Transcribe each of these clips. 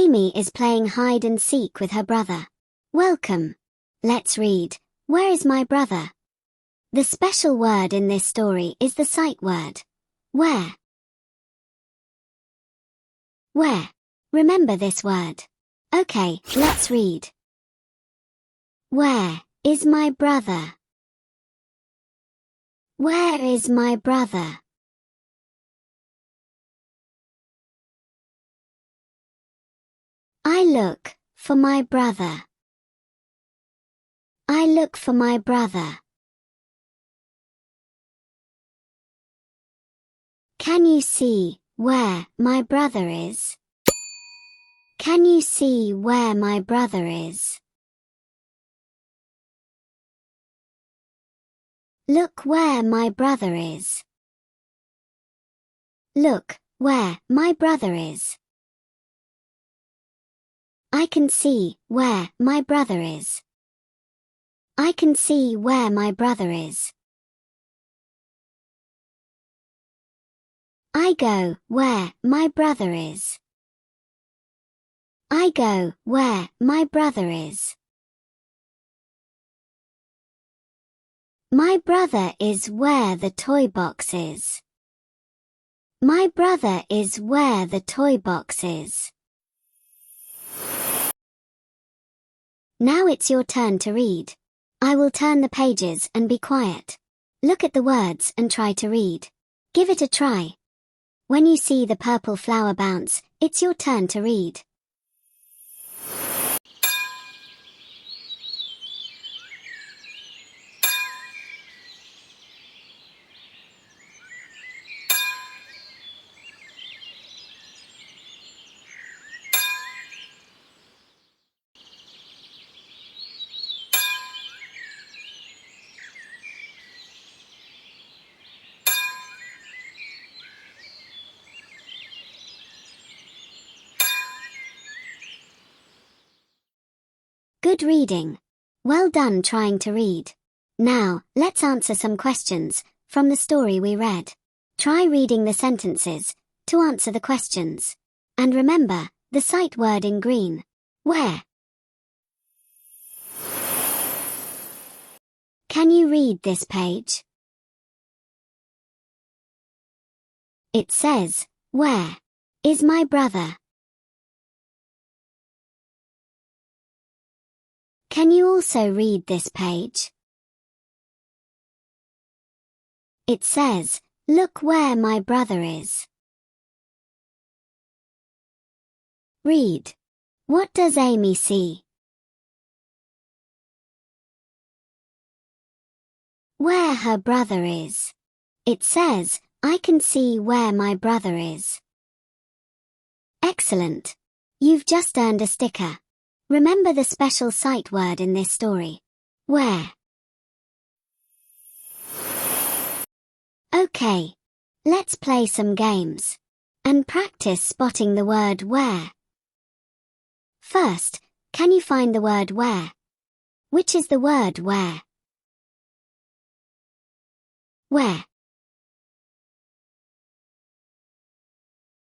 Amy is playing hide and seek with her brother. Welcome. Let's read. Where is my brother? The special word in this story is the sight word. Where? Where? Remember this word. Okay, let's read. Where is my brother? Where is my brother? I look for my brother. I look for my brother. Can you see where my brother is? Can you see where my brother is? Look where my brother is. Look where my brother is. I can see where my brother is. I can see where my brother is. I go where my brother is. I go where my brother is. My brother is where the toy box is. My brother is where the toy box is. Now it's your turn to read. I will turn the pages and be quiet. Look at the words and try to read. Give it a try. When you see the purple flower bounce, it's your turn to read. Good reading. Well done trying to read. Now, let's answer some questions from the story we read. Try reading the sentences to answer the questions. And remember, the sight word in green. Where? Can you read this page? It says, where is my brother? Can you also read this page? It says, look where my brother is. Read. What does Amy see? Where her brother is. It says, I can see where my brother is. Excellent. You've just earned a sticker. Remember the special sight word in this story. Where? Okay. Let's play some games. And practice spotting the word where. First, can you find the word where? Which is the word where? Where?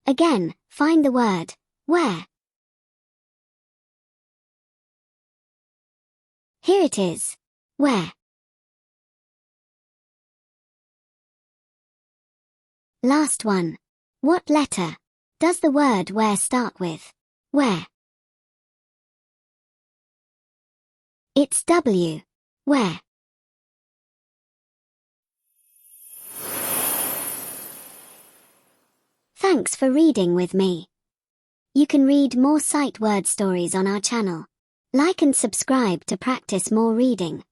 Again, find the word where. Here it is. Where? Last one. What letter does the word where start with? Where? It's W. Where? Thanks for reading with me. You can read more sight word stories on our channel. Like and subscribe to practice more reading.